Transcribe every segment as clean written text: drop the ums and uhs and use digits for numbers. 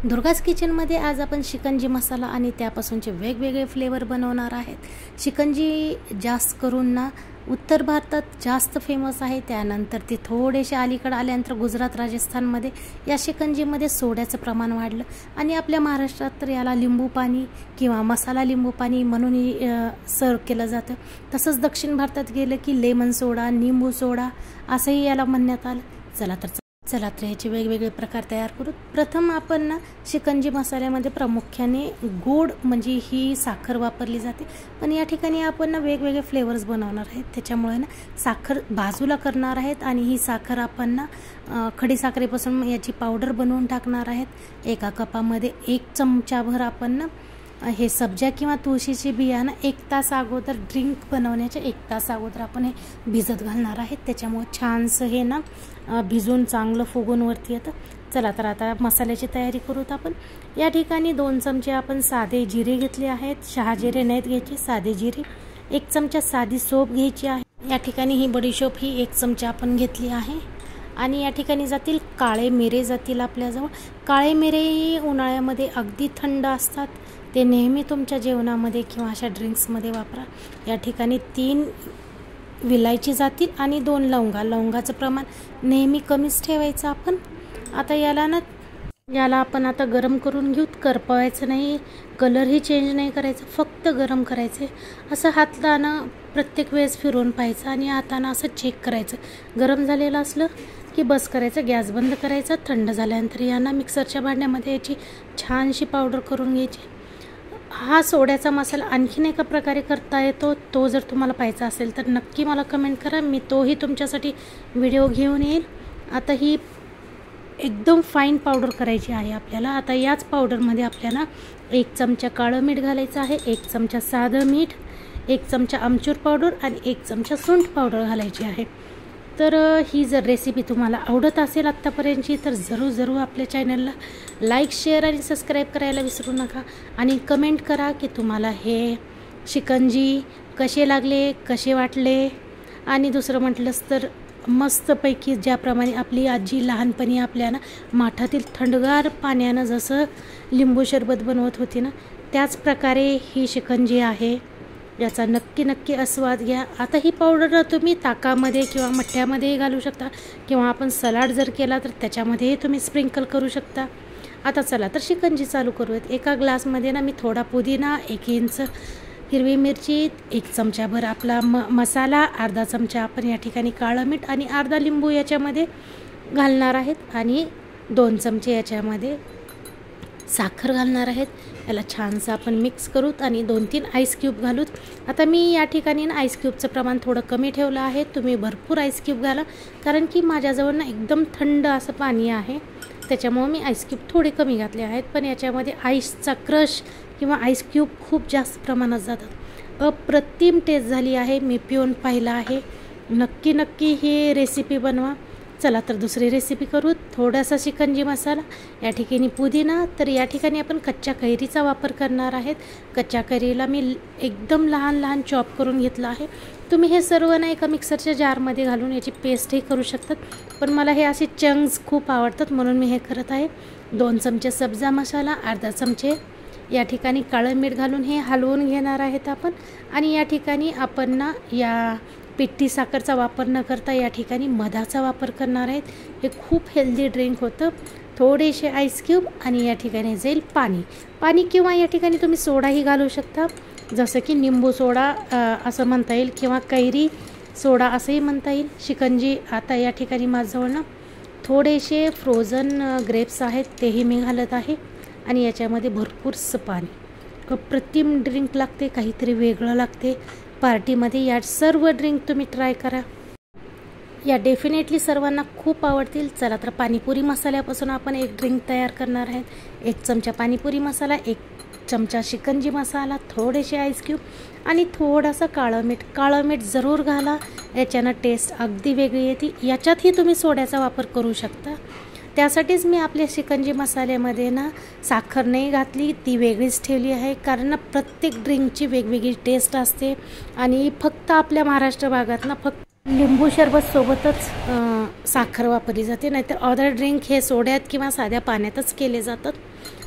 दुर्गाज किचनमध्ये आज आपण शिकंजी मसाला आणि त्यापासूनचे वेगवेगळे फ्लेवर बनवणार आहेत। शिकंजी जास्त करून ना उत्तर भारतात जास्त फेमस आहे। त्यानंतर ती थोडेसे अलीकडे आल्यानंतर गुजरात राजस्थानमध्ये या शिकंजीमध्ये सोड्याचं प्रमाण वाढलं आणि आपल्या महाराष्ट्रात तर याला लिंबू पाणी किंवा मसाला लिंबू पाणी म्हणूनही सर्व केलं जातं। तसंच दक्षिण भारतात गेलं की लेमन सोडा, निंबू सोडा असंही याला म्हणण्यात आलं। चला तर याचे वेगवेगळे प्रकार तयार करू। प्रथम आपण ना शिकंजी मसाल्यामध्ये प्रामुख्याने गोड म्हणजे ही साखर वापरली जाते, पण या ठिकाणी आपण ना वेगवेगळे फ्लेवर्स बनवणार आहेत। त्याच्यामुळे ना साखर बाजूला करणार आहेत आणि ही साखर आपण ना खडी साखरेपासून याची पावडर बनवून टाकणार आहेत। एका कपामध्ये 1 चमचाभर आपण ना हे सब्जा किंवा तुळशीची बियाणं 1 तास अगोदर ड्रिंक बनवण्याच्या 1 तास अगोदर आपण हे भिजत घालणार आहेत। त्याच्यामुळे छानसं हे ना भिजून चांगलं फुगून वरती येतं। चला तर आता मसाल्याची तयारी करूत आपण। या ठिकाणी 2 चमचे आपण साधे जिरे घेतले आहेत। शहाजिरे नाहीत घ्यायचे, साधे जिरे। 1 चमचा साधी सोप घ्यायची आहे। या ठिकाणी ही बडीशोप ही 1 चमचा आपण घेतली आहे आणि या ठिकाणी जातील काळे मिरे जातील आपल्याजवळ। काळे मिरे उन्हाळ्यामध्ये अगदी थंड असतात, ते नेहमी तुमच्या जेवणामध्ये किंवा अशा ड्रिंक्समध्ये वापरा। या ठिकाणी 3 विलायची जातील आणि 2 लवंगा। लवंगाचं प्रमाण नेहमी कमीच ठेवायचं आपण। आता याला आपण आता गरम करून घेऊ। करपवायचं नाही, कलरही चेंज नाही करायचं, फक्त गरम करायचे। असं हातानं प्रत्येक वेळेस फिरवून पाहायचं आणि हातानं असं चेक करायचं। गरम झालेलं असलं की बस करायचं, गॅस बंद करायचा। थंड झाल्यानंतर यांना मिक्सरच्या भांड्यामध्ये याची छानशी पावडर करून घ्यायची। हा सोड्याचा मसाला आणखीन एका प्रकारे करता येतो, तो जर तुम्हाला पाहायचा असेल तर नक्की मला कमेंट करा, मी तोही तुमच्यासाठी व्हिडिओ घेऊन येईल। आता ही एकदम फाईन पावडर करायची आहे आपल्याला। आता याच पावडरमध्ये आपल्याला 1 चमचा काळं मीठ घालायचं आहे, 1 चमचा साधं मीठ, 1 चमचा आमचूर पावडर आणि 1 चमचा सुंठ पावडर घालायची आहे। तर ही जर रेसिपी तुम्हाला आवडत असेल आत्तापर्यंतची तर जरूर आपल्या चॅनलला लाईक, शेअर आणि सबस्क्राईब करायला विसरू नका आणि कमेंट करा की तुम्हाला हे शिकंजी कसे लागले, कसे वाटले। आणि दुसरं म्हटलंच तर मस्तपैकी ज्याप्रमाणे आपली आजी लहानपणी आपल्याला माठातील थंडगार पाण्यानं जसं लिंबू सरबत बनवत होती ना, त्याच प्रकारे ही शिकंजी आहे। याचा नक्की आस्वाद घ्या। आता ही पावडर तुम्ही ताकामध्ये किंवा मठ्ठ्यामध्ये घालू शकता किंवा आपण सलाड जर केला तर त्याच्यामध्येही तुम्ही स्प्रिंकल करू शकता। आता चला तर शिकंजी चालू करूयात। एका ग्लासमध्ये ना मी थोडा पुदिना, 1 इंच हिरवी मिरची, 1 चमचाभर आपला मसाला, अर्धा चमचा आपण या ठिकाणी काळं मीठ आणि अर्धा लिंबू याच्यामध्ये घालणार आहेत आणि 2 चमचे याच्यामध्ये साखर घालणार आहेत। याला छानसं आपण मिक्स करूत आणि 2-3 आईस क्यूब घालूत। आता मी या ठिकाणी ना आईस क्यूबचं प्रमाण थोडं कमी ठेवलं आहे, तुम्ही भरपूर आईस क्यूब घाला, कारण की माझ्याजवळ ना एकदम थंड असं पाणी आहे, त्याच्यामुळे मी आईस क्यूब थोडे कमी घातले आहेत। पण याच्यामध्ये आईसचा क्रश किंवा आईस क्यूब खूप जास्त प्रमाणात जातात। अप्रतिम टेस्ट झाली आहे, मी पिऊन पाहिलं आहे। नक्की ही रेसिपी बनवा। चला तर दुसरी रेसिपी करू। थोडासा शिकंजी मसाला, या ठिकाणी पुदिना, तर या ठिकाणी आपण कच्च्या कैरीचा वापर करणार आहेत। कच्च्या कैरीला मी एकदम लहान चॉप करून घेतला आहे। तुम्ही हे सर्व ना एका मिक्सरच्या जारमध्ये घालून याची पेस्टही करू शकतात, पण मला हे असे चंक्स खूप आवडतात म्हणून मी हे करत आहे। 2 चमचे सब्जा मसाला, अर्धा चमचे या ठिकाणी काळं मीठ घालून हे हलवून घेणार आहेत आपण। आणि या ठिकाणी आपण ना या पिठी साखरचा वापर न करता या ठिकाणी मधाचा वापर करणार आहेत। हे खूप हेल्दी ड्रिंक होतं। थोडेसे आईस क्यूब आणि या ठिकाणी जाईल पाणी किंवा या ठिकाणी तुम्ही सोडाही घालू शकता, जसं की निंबू सोडा असं म्हणता येईल किंवा कैरी सोडा असंही म्हणता येईल। शिकंजी आता या ठिकाणी माझ्याजवळ ना थोडेसे फ्रोझन ग्रेप्स आहेत, तेही मी घालत आहे आणि याच्यामध्ये भरपूरसं पाणी। अप्रतिम ड्रिंक लागते, काहीतरी वेगळं लागते पार्टीमध्ये। या सर्व ड्रिंक तुम्ही ट्राय करा, या डेफिनेटली सर्वांना खूप आवडतील। चला तर पाणीपुरी मसाल्यापासून आपण एक ड्रिंक तयार करणार आहेत। 1 चमचा पाणीपुरी मसाला, 1 चमचा शिकंजी मसाला, थोडेसे आईस क्यूब आणि थोडासा काळं मीठ जरूर घाला, याच्यानं टेस्ट अगदी वेगळी येते। याच्यातही तुम्ही सोड्याचा वापर करू शकता, त्यासाठीच मी आपल्या शिकंजी मसाल्यामध्ये ना साखर नाही घातली, ती वेगळीच ठेवली आहे, कारण प्रत्येक ड्रिंकची वेगवेगळी टेस्ट असते आणि फक्त आपल्या महाराष्ट्र भागात ना लिंबू सरबत सोबतच साखर वापरली जाते, नाहीतर अदर ड्रिंक हे सोड्यात किंवा साध्या पाण्यातच केले जातात.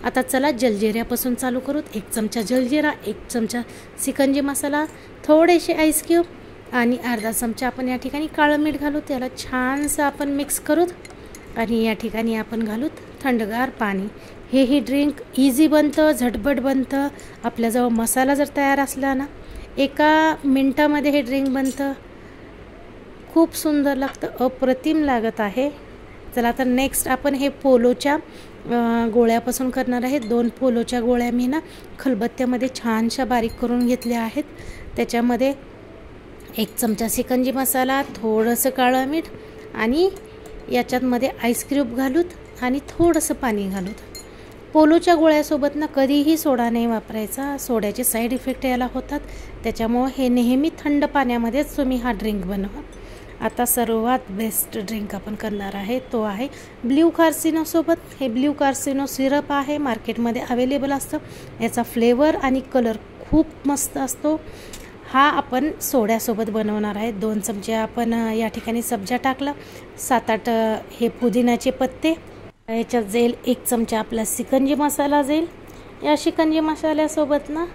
आता चला जलजिऱ्यापासून चालू करूत. 1 चमचा जलजिरा, 1 चमचा शिकंजी मसाला, थोडेसे आईस क्यूब आणि अर्धा चमचा आपण या ठिकाणी काळं मीठ घालू. त्याला छानसं आपण मिक्स करूत आणि या ठिकाणी आपण घालूत थंडगार पाणी. हे ड्रिंक इझी बनतं, झटपट बनतं. आपल्याजवळ मसाला जर तयार असला ना, 1 मिनटामध्ये हे ड्रिंक बनतं. खूप सुंदर लागतं, अप्रतिम लागत आहे. चला तर नेक्स्ट आपण हे पोलोच्या गोळ्यापासून करणार आहे. 2 पोलोच्या गोळ्या मी ना खलबत्त्यामध्ये छानशा बारीक करून घेतल्या आहेत. त्याच्यामध्ये 1 चमचा शिकंजी मसाला, थोडंसं काळं मीठ आणि याच्यामध्ये आईस क्यूब घालूत आणि थोडंसं पाणी घालूत. पोलोच्या गोळ्यासोबत ना कधीही सोडा नाही वापरायचा. सोड्याचे साईड इफेक्ट याला होतात. त्याच्यामुळे हे नेहमी थंड पाण्यामध्येच तुम्ही हा ड्रिंक बनवा. आता सर्वात बेस्ट ड्रिंक आपण करणार आहे तो आहे ब्ल्यू कार्सिनोसोबत. हे ब्ल्यू कार्सिनो सिरप आहे, मार्केटमध्ये अवेलेबल असतं. याचा फ्लेवर आणि कलर खूप मस्त असतो. हा आपण सोड्यासोबत बनवणार आहे. 2 चमचे आपण या ठिकाणी सब्जा टाकला, 7-8 हे पुदिनाचे पत्ते. याच्यात जाईल 1 चमचा आपला शिकंजी मसाला जाईल. या शिकंजी मसाल्यासोबत ना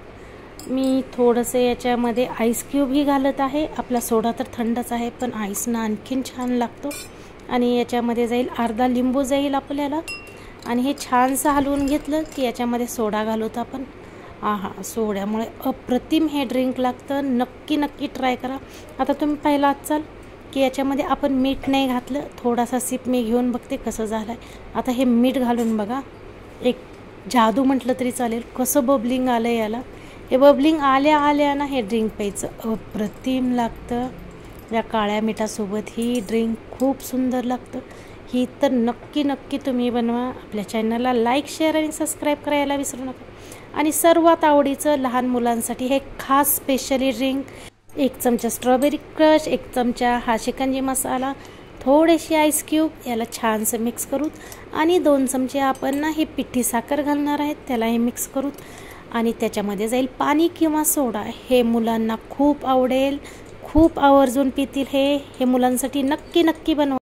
मी थोडंसं याच्यामध्ये आईस क्यूबही घालत आहे. आपला सोडा तर थंडच आहे, पण आईसनं आणखीन छान लागतो. आणि याच्यामध्ये जाईल अर्धा लिंबू जाईल आपल्याला. आणि हे छानसं हलवून घेतलं की याच्यामध्ये सोडा घालूत आपण. सोड्यामुळे अप्रतिम हे ड्रिंक लागतं. नक्की ट्राय करा. आता तुम्ही पाहिलं असाल की याच्यामध्ये आपण मीठ नाही घातलं. थोडासा सिप मी घेऊन बघते कसं झालं आहे. आता हे मीठ घालून बघा, एक जादू म्हटलं तरी चालेल. कसं बबलिंग आलं याला. हे बबलिंग आल्या ना हे ड्रिंक प्यायचं, अप्रतिम लागतं. या काळ्या मिठासोबत ही ड्रिंक खूप सुंदर लागतं. ही तर नक्की तुम्ही बनवा. आपल्या चॅनलला लाईक, शेअर आणि सबस्क्राईब करायला विसरू नका. आणि सर्वात आवडीचं लहान मुलांसाठी हे खास स्पेशली ड्रिंक. 1 चमचा स्ट्रॉबेरी क्रश, 1 चमचा हा शिकंजी मसाला, थोडेसे आईस क्यूब, याला छानसं मिक्स करूत. आणि 2 चमचे आपण ना ही पिठी साखर घालणार आहेत, त्यालाही मिक्स करूत. आणि त्याच्यामध्ये जाईल पाणी किंवा सोडा. हे मुलांना खूप आवडेल, खूप आवर्जून पितील. हे मुलांसाठी नक्की बनवा.